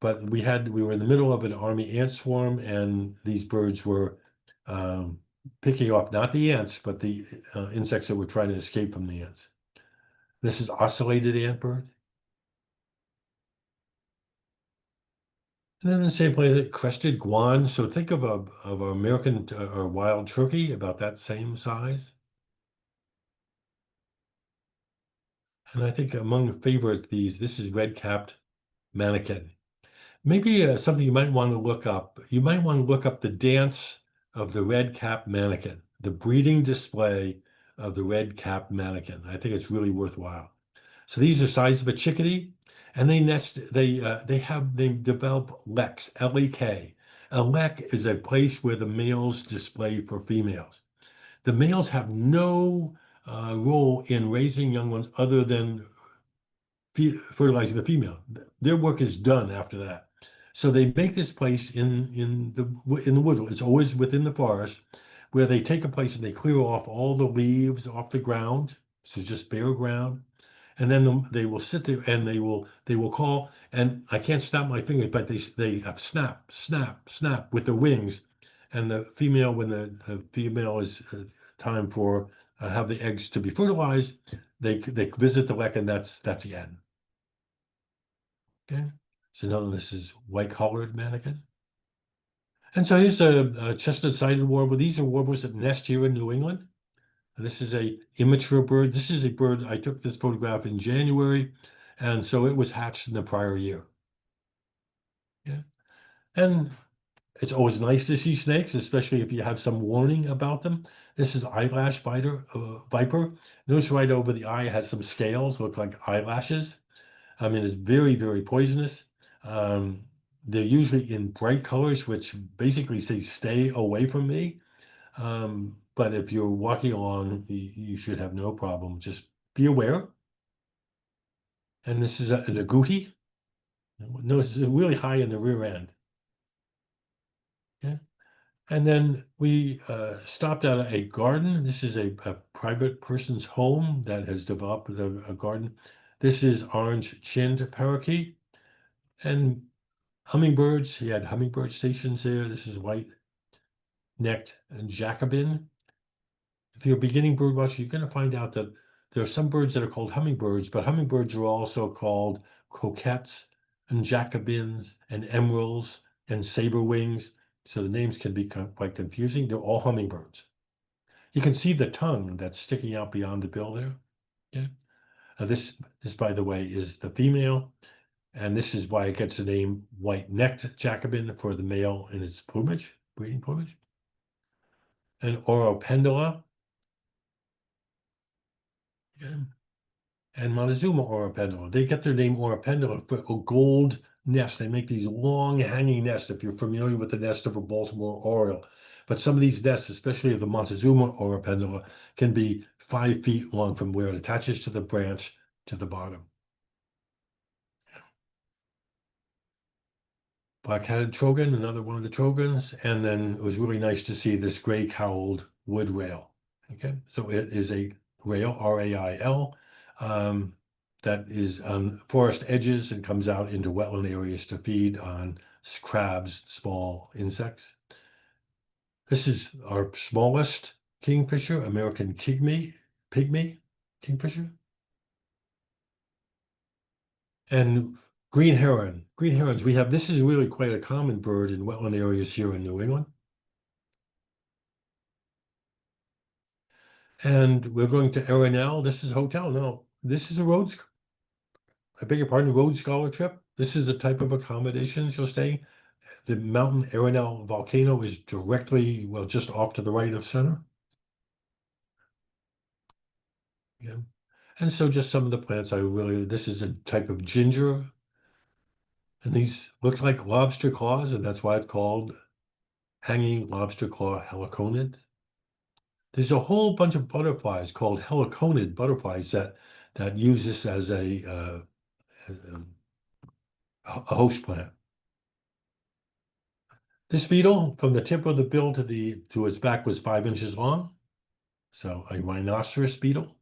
but we were in the middle of an army ant swarm, and these birds were picking off not the ants, but the insects that were trying to escape from the ants. This is ocellated ant bird. And then the same way that crested guan. So think of an American or wild turkey about that same size. And I think among the favorites, this is red-capped manakin. Maybe something you might want to look up. You might want to look up the dance of the red-capped manakin, the breeding display of the red-capped manakin. I think it's really worthwhile. So these are size of a chickadee, and they nest. They develop leks, L-E-K. A lek is a place where the males display for females. The males have no role in raising young ones other than fertilizing the female. Their work is done after that. So they make this place in the woods. It's always within the forest, where they take a place and they clear off all the leaves off the ground. So just bare ground, and then they will sit there and they will call. And I can't stop my fingers, but they have snap, snap, snap with their wings. And the female, when the female is time for have the eggs to be fertilized, they visit the lek, and that's the end. Okay, so now this is white-collared manakin. And so here's a chestnut-sided warbler. These are warblers that nest here in New England. And this is a immature bird. This is a bird, I took this photograph in January, and so it was hatched in the prior year. Yeah. And it's always nice to see snakes, especially if you have some warning about them. This is eyelash viper. Notice right over the eye has some scales, look like eyelashes. I mean, it's very, very poisonous. They're usually in bright colors, which basically say, stay away from me. But if you're walking along, you should have no problem. Just be aware. And this is an agouti. Notice it's really high in the rear end. Okay. And then we stopped at a garden. This is a private person's home that has developed a garden. This is orange-chinned parakeet. And hummingbirds, he had hummingbird stations there. This is white-necked Jacobin. If you're a beginning bird watcher, you're going to find out that there are some birds that are called hummingbirds, but hummingbirds are also called croquettes and Jacobins and emeralds and saber wings. So the names can be quite confusing. They're all hummingbirds. You can see the tongue that's sticking out beyond the bill there. Okay. This, by the way, is the female. And this is why it gets the name white-necked Jacobin for the male in its plumage, breeding plumage. And Oropendula. Yeah. And Montezuma Oropendula. They get their name Oropendula for a gold nest. They make these long hanging nests, if you're familiar with the nest of a Baltimore Oriole. But some of these nests, especially the Montezuma Oropendula, can be 5 feet long from where it attaches to the branch to the bottom. Black-headed trogon, another one of the trogons. And then it was really nice to see this gray-cowled wood rail. Okay, so it is a rail, R-A-I-L, that is on forest edges and comes out into wetland areas to feed on crabs, small insects. This is our smallest kingfisher, American pygmy kingfisher. And green heron. Green herons, this is really quite a common bird in wetland areas here in New England. And we're going to Arenal. This is a hotel. No, this is I beg your pardon, Rhodes Scholar trip. This is the type of accommodations you'll stay. The mountain Arenal volcano is directly, well, just off to the right of center. Yeah. And so just some of the plants this is a type of ginger. And these looks like lobster claws, and that's why it's called hanging lobster claw heliconid. There's a whole bunch of butterflies called heliconid butterflies that use this as a host plant. This beetle, from the tip of the bill to its back, was 5 inches long. So a rhinoceros beetle.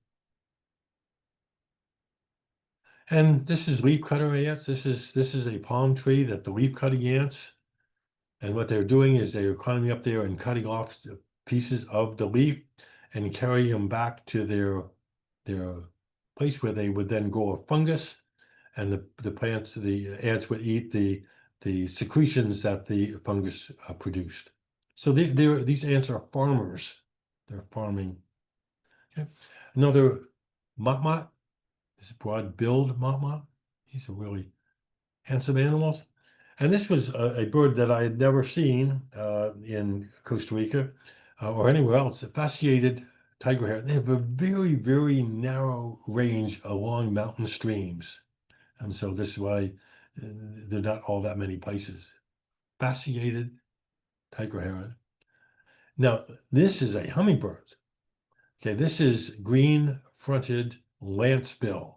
And this is leafcutter ants. This is a palm tree that the leaf-cutting ants, and what they're doing is they're climbing up there and cutting off pieces of the leaf and carrying them back to their place where they would then grow a fungus, and the ants would eat the the secretions that the fungus produced. So these ants are farmers. They're farming. Okay. Another motmot, this broad-billed motmot. These are really handsome animals. And this was a bird that I had never seen in Costa Rica or anywhere else. A fasciated tiger hare. They have a very, very narrow range along mountain streams. And so this is why there are not all that many places. Fasciated tiger heron. Now, this is a hummingbird. Okay, this is green-fronted lancebill.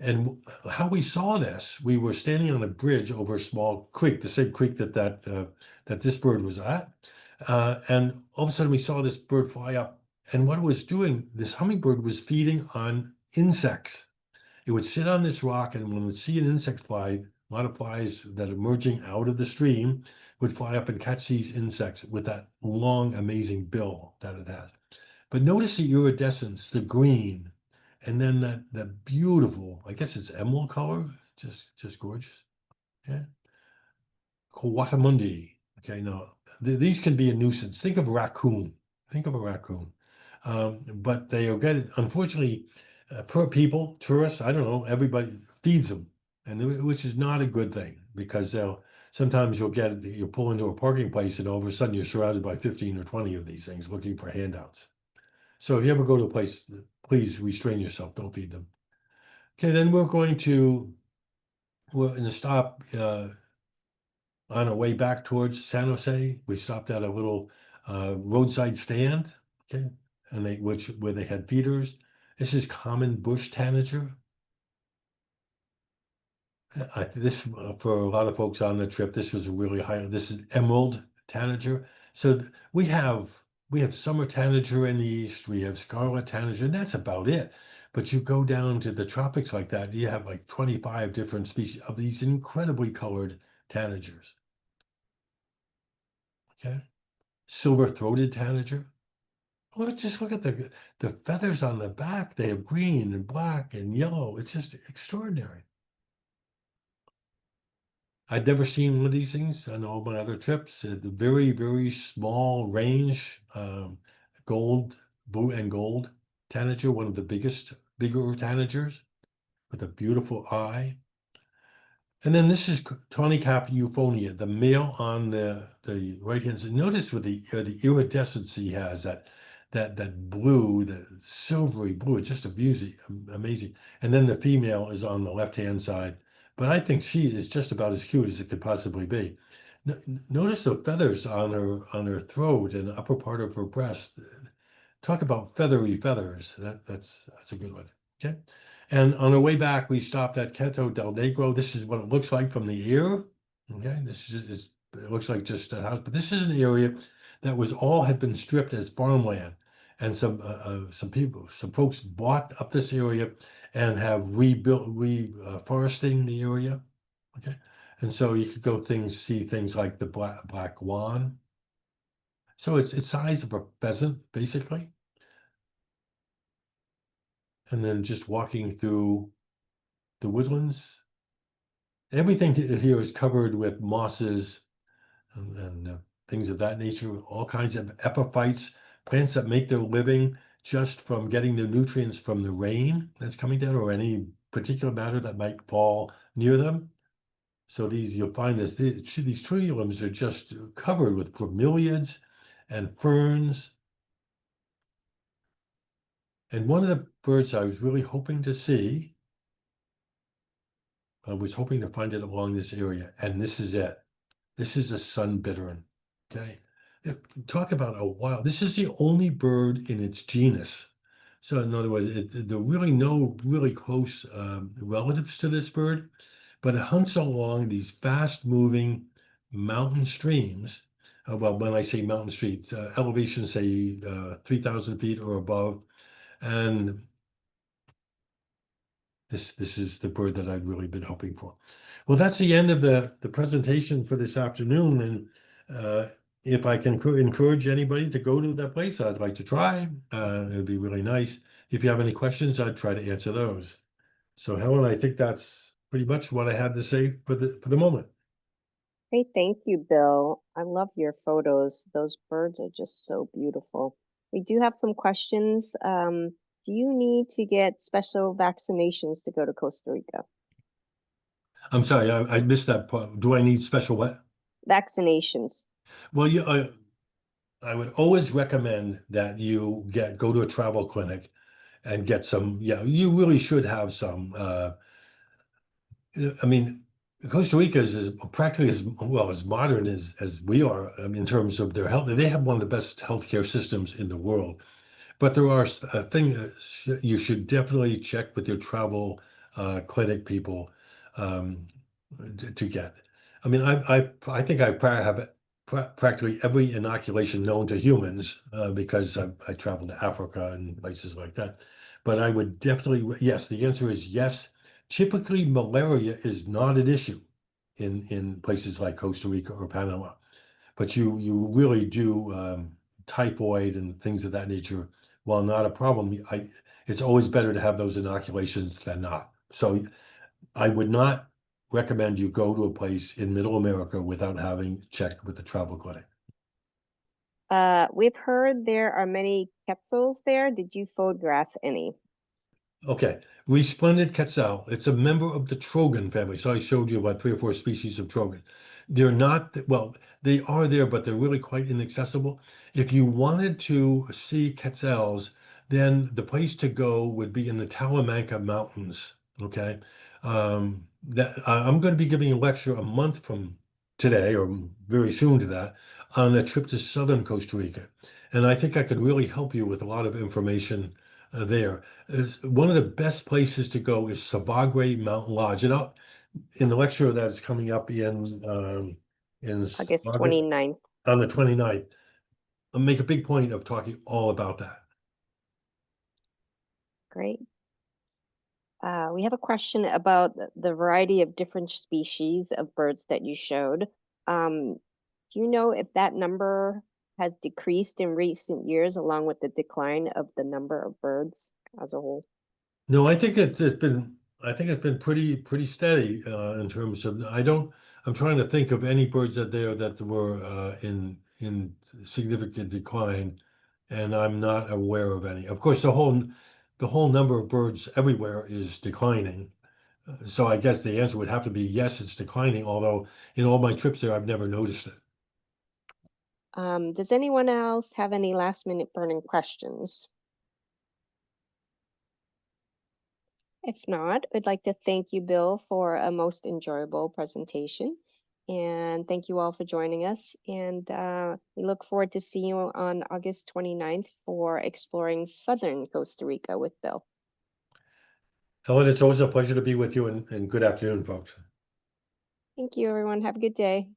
And how we saw this, we were standing on a bridge over a small creek, the same creek that this bird was at. And all of a sudden we saw this bird fly up. And what it was doing, this hummingbird was feeding on insects. It would sit on this rock, and when it would see an insect fly, a lot of flies that are emerging out of the stream would fly up and catch these insects with that long, amazing bill that it has. But notice the iridescence, the green, and then that beautiful, I guess it's emerald color, just gorgeous. Yeah. Coatamundi. Okay, now these can be a nuisance. Think of a raccoon. Think of a raccoon. But they are getting, unfortunately, poor people, tourists, I don't know, everybody feeds them, and which is not a good thing, because sometimes you'll pull into a parking place and all of a sudden you're surrounded by 15 or 20 of these things looking for handouts. So if you ever go to a place, please restrain yourself, don't feed them. Okay, then we're going to stop on our way back towards San Jose. We stopped at a little roadside stand, okay, and where they had feeders. This is common bush tanager. This for a lot of folks on the trip, this was really high. This is emerald tanager. So we have summer tanager in the east. We have scarlet tanager, and that's about it. But you go down to the tropics like that, you have like 25 different species of these incredibly colored tanagers. Okay, silver-throated tanager. Well, just look at the feathers on the back. They have green and black and yellow. It's just extraordinary. I'd never seen one of these things on all my other trips. A very, very small range, gold, blue and gold tanager, one of the bigger tanagers with a beautiful eye. And then this is tawny cap euphonia, the male on the right hand side. Notice with the iridescence he has, that blue, the silvery blue. It's just amazing. And then the female is on the left hand side. But I think she is just about as cute as it could possibly be. Notice the feathers on her throat and the upper part of her breast. Talk about feathery feathers. That's a good one. Okay. And on our way back, we stopped at Queto del Negro. This is what it looks like from the air. Okay, it looks like just a house, but this is an area that had been stripped as farmland, and some folks bought up this area and have reforesting the area. Okay, and so you could go see things like the black lawn. So it's size of a pheasant basically. And then just walking through the woodlands. Everything here is covered with mosses and things of that nature, all kinds of epiphytes, plants that make their living just from getting their nutrients from the rain that's coming down or any particular matter that might fall near them. So you'll find these tree limbs are just covered with bromeliads and ferns. And one of the birds I was really hoping to see, I was hoping to find it along this area, and this is it. This is a sunbitteran. Okay, talk about a wild. This is the only bird in its genus. So in other words, there are really no really close relatives to this bird, but it hunts along these fast-moving mountain streams. Well, when I say mountain streams, elevation say 3,000 feet or above, and this is the bird that I'd really been hoping for. Well, that's the end of the presentation for this afternoon. And if I can encourage anybody to go to that place, I'd like to try. It'd be really nice. If you have any questions, I'd try to answer those. So Helen, I think that's pretty much what I had to say for the moment. Hey, thank you, Bill. I love your photos. Those birds are just so beautiful. We do have some questions. Do you need to get special vaccinations to go to Costa Rica? I'm sorry, I missed that part. Do I need special what? Vaccinations. Well, I would always recommend that you go to a travel clinic and get some. Yeah, you really should have some. I mean, Costa Rica is practically as well as modern as we are, in terms of their health. They have one of the best healthcare systems in the world. But there are a thing you should definitely check with your travel clinic people um, to get. I mean, I think I have practically every inoculation known to humans because I traveled to Africa and places like that. But I would definitely, yes, the answer is yes. Typically, malaria is not an issue in places like Costa Rica or Panama, but you really do typhoid and things of that nature. While not a problem, it's always better to have those inoculations than not. So I would not recommend you go to a place in Middle America without having checked with the travel clinic. We've heard there are many quetzals there. Did you photograph any? Okay, resplendent quetzal. It's a member of the trogon family. So I showed you about 3 or 4 species of trogon. They're not, well, they are there, but they're really quite inaccessible. If you wanted to see quetzals, then the place to go would be in the Talamanca Mountains. Okay, I'm going to be giving a lecture a month from today, or very soon to that, on a trip to southern Costa Rica, and I think I could really help you with a lot of information there. One of the best places to go is Sabagre Mountain Lodge. And in the lecture that is coming up in August August 29th. on the 29th, I'll make a big point of talking all about that. Great. We have a question about the variety of different species of birds that you showed. Do you know if that number has decreased in recent years along with the decline of the number of birds as a whole? No, I think it's been pretty steady in terms of I'm trying to think of any birds that were in significant decline, and I'm not aware of any. Of course, the whole number of birds everywhere is declining. So I guess the answer would have to be yes, it's declining, although in all my trips there, I've never noticed it. Does anyone else have any last minute burning questions? If not, I'd like to thank you, Bill, for a most enjoyable presentation. And thank you all for joining us. And we look forward to seeing you on August 29th for exploring southern Costa Rica with Bill. Helen, it's always a pleasure to be with you, and good afternoon, folks. Thank you, everyone. Have a good day.